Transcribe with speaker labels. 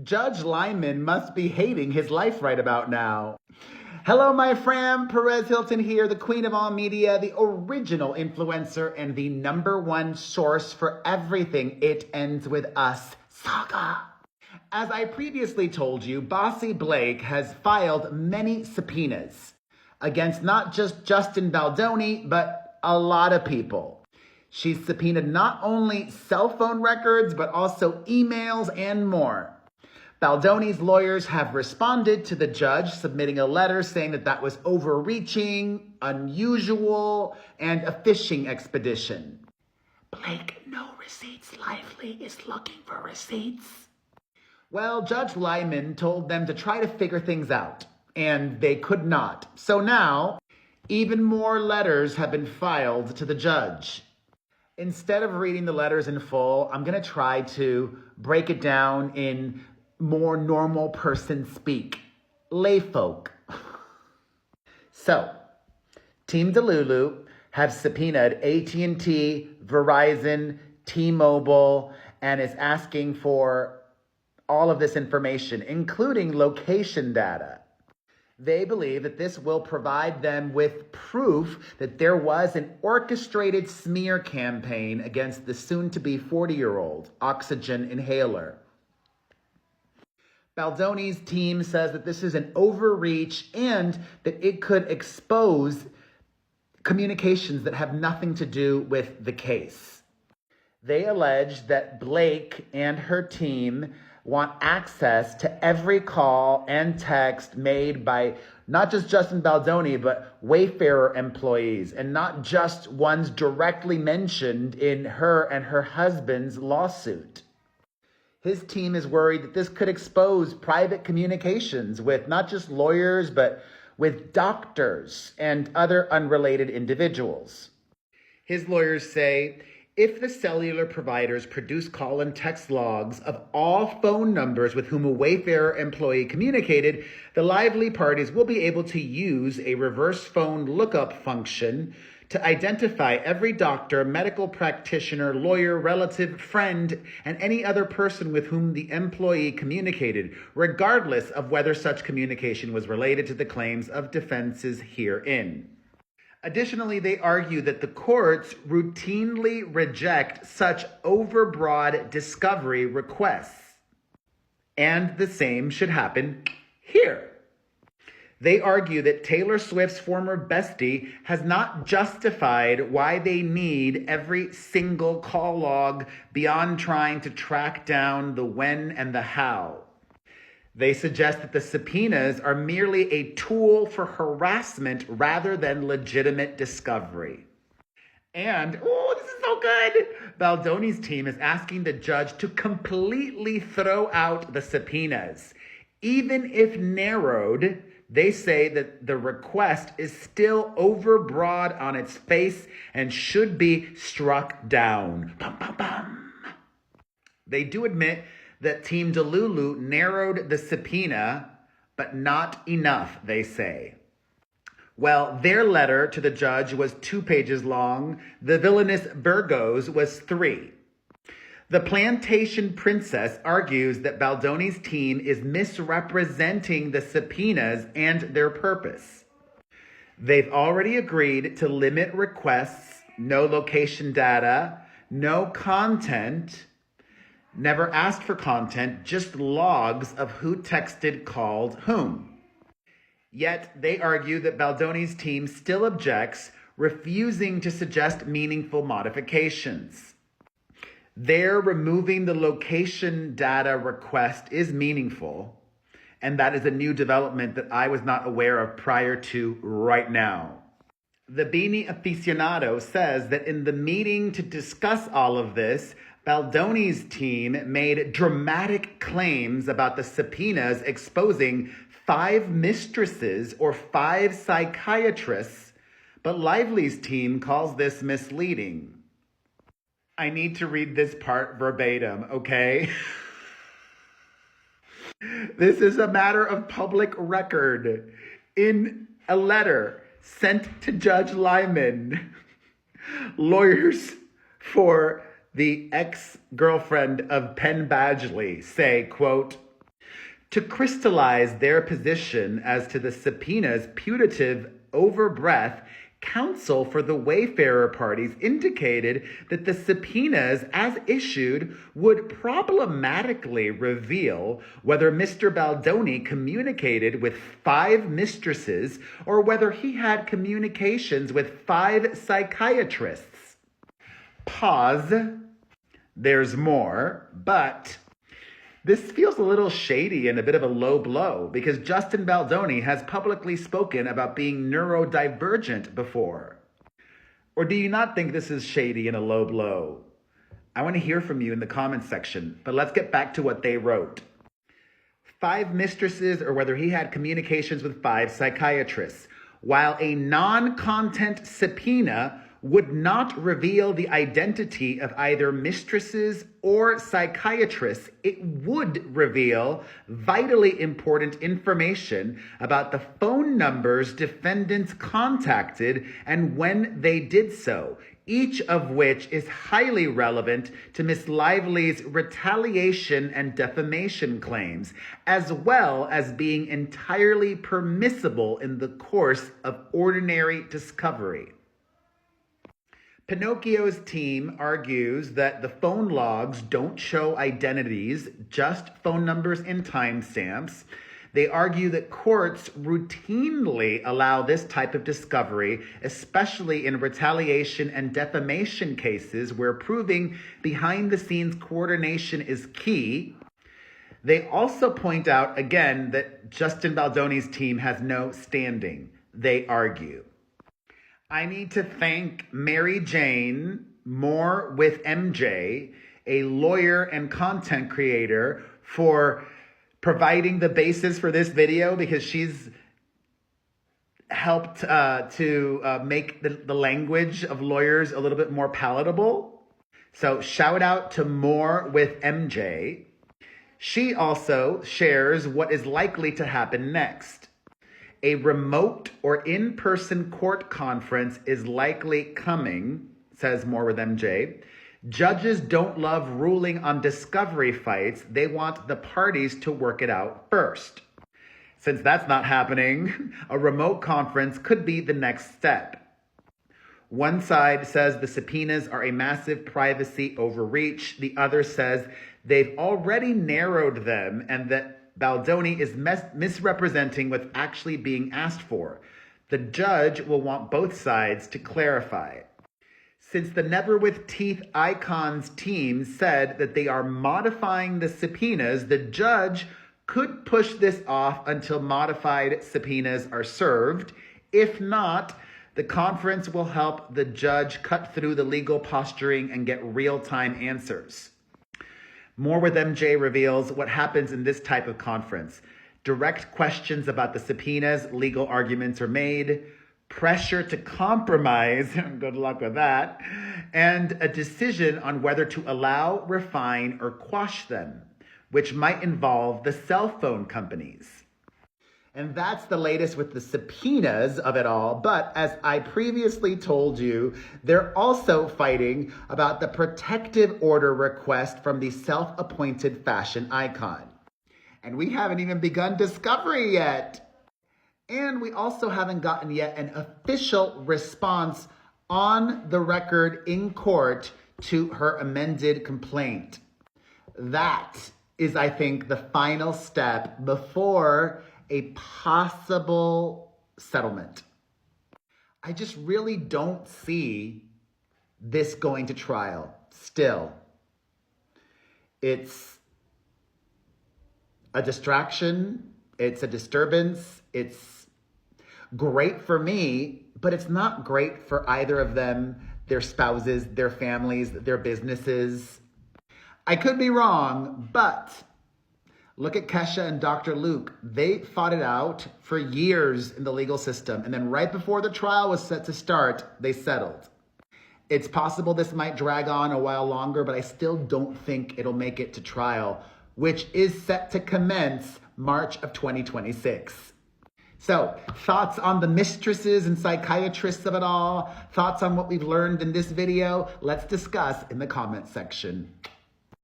Speaker 1: Judge Lyman must be hating his life right about now. Hello, my fam. Perez Hilton here, the queen of all media, the original influencer, and the #1 source for everything It Ends With Us saga. As I previously told you, Bossy Blake has filed many subpoenas against not just Justin Baldoni, but a lot of people. She's subpoenaed not only cell phone records, but also emails and more. Baldoni's lawyers have responded to the judge, submitting a letter saying that that was overreaching, unusual, and a fishing expedition. Blake, no receipts. Lively is looking for receipts. Well, Judge Lyman told them to try to figure things out, and they could not. So now, even more letters have been filed to the judge. Instead of reading the letters in full, I'm going to try to break it down in more normal person speak. Layfolk. So, Team Delulu have subpoenaed AT&T, Verizon, T-Mobile, and is asking for all of this information, including location data. They believe that this will provide them with proof that there was an orchestrated smear campaign against the soon-to-be 40-year-old oxygen inhaler. Baldoni's team says that this is an overreach and that it could expose communications that have nothing to do with the case. They allege that Blake and her team want access to every call and text made by not just Justin Baldoni, but Wayfarer employees, and not just ones directly mentioned in her and her husband's lawsuit. His team is worried that this could expose private communications with not just lawyers, but with doctors and other unrelated individuals. His lawyers say, if the cellular providers produce call and text logs of all phone numbers with whom a Wayfarer employee communicated, the Lively parties will be able to use a reverse phone lookup function to identify every doctor, medical practitioner, lawyer, relative, friend, and any other person with whom the employee communicated, regardless of whether such communication was related to the claims of defenses herein. Additionally, they argue that the courts routinely reject such overbroad discovery requests, and the same should happen here. They argue that Taylor Swift's former bestie has not justified why they need every single call log beyond trying to track down the when and the how. They suggest that the subpoenas are merely a tool for harassment rather than legitimate discovery. And, this is so good! Baldoni's team is asking the judge to completely throw out the subpoenas. Even if narrowed, they say that the request is still overbroad on its face and should be struck down. Bum, bum, bum. They do admit that Team Delulu narrowed the subpoena, but not enough, they say. Well, their letter to the judge was 2 pages long. The villainous Burgos was 3. The plantation princess argues that Baldoni's team is misrepresenting the subpoenas and their purpose. They've already agreed to limit requests, no location data, no content, never asked for content, just logs of who texted, called whom. Yet they argue that Baldoni's team still objects, refusing to suggest meaningful modifications. Their removing the location data request is meaningful, and that is a new development that I was not aware of prior to right now. The Beanie aficionado says that in the meeting to discuss all of this, Baldoni's team made dramatic claims about the subpoenas exposing 5 mistresses or 5 psychiatrists, but Lively's team calls this misleading. I need to read this part verbatim, okay? This is a matter of public record. In a letter sent to Judge Lyman, lawyers for the ex-girlfriend of Penn Badgley say, quote, To crystallize their position as to the subpoena's putative overbreadth, counsel for the Wayfarer parties indicated that the subpoenas, as issued, would problematically reveal whether Mr. Baldoni communicated with 5 mistresses or whether he had communications with 5 psychiatrists. Pause. There's more, but this feels a little shady and a bit of a low blow because Justin Baldoni has publicly spoken about being neurodivergent before. Or do you not think this is shady and a low blow? I want to hear from you in the comments section, but let's get back to what they wrote. 5 mistresses or whether he had communications with 5 psychiatrists. While a non-content subpoena would not reveal the identity of either mistresses or psychiatrists, it would reveal vitally important information about the phone numbers defendants contacted and when they did so, each of which is highly relevant to Ms. Lively's retaliation and defamation claims, as well as being entirely permissible in the course of ordinary discovery. Pinocchio's team argues that the phone logs don't show identities, just phone numbers and timestamps. They argue that courts routinely allow this type of discovery, especially in retaliation and defamation cases where proving behind-the-scenes coordination is key. They also point out, again, that Justin Baldoni's team has no standing. They argue. I need to thank Mary Jane, More with MJ, a lawyer and content creator, for providing the basis for this video because she's helped to make the language of lawyers a little bit more palatable. So shout out to More with MJ. She also shares what is likely to happen next. A remote or in-person court conference is likely coming, says More with MJ. Judges don't love ruling on discovery fights. They want the parties to work it out first. Since that's not happening, a remote conference could be the next step. One side says the subpoenas are a massive privacy overreach. The other says they've already narrowed them and that Baldoni is misrepresenting what's actually being asked for. The judge will want both sides to clarify. Since the Never With Teeth Icons team said that they are modifying the subpoenas, the judge could push this off until modified subpoenas are served. If not, the conference will help the judge cut through the legal posturing and get real-time answers. More with MJ reveals what happens in this type of conference. Direct questions about the subpoenas, legal arguments are made, pressure to compromise, good luck with that, and a decision on whether to allow, refine, or quash them, which might involve the cell phone companies. And that's the latest with the subpoenas of it all. But as I previously told you, they're also fighting about the protective order request from the self-appointed fashion icon. And we haven't even begun discovery yet. And we also haven't gotten yet an official response on the record in court to her amended complaint. That is, I think, the final step before a possible settlement. I just really don't see this going to trial still. It's a distraction. It's a disturbance. It's great for me, but it's not great for either of them, their spouses, their families, their businesses. I could be wrong, but look at Kesha and Dr. Luke. They fought it out for years in the legal system. And then right before the trial was set to start, they settled. It's possible this might drag on a while longer, but I still don't think it'll make it to trial, which is set to commence March of 2026. So, thoughts on the mistresses and psychiatrists of it all? Thoughts on what we've learned in this video? Let's discuss in the comments section.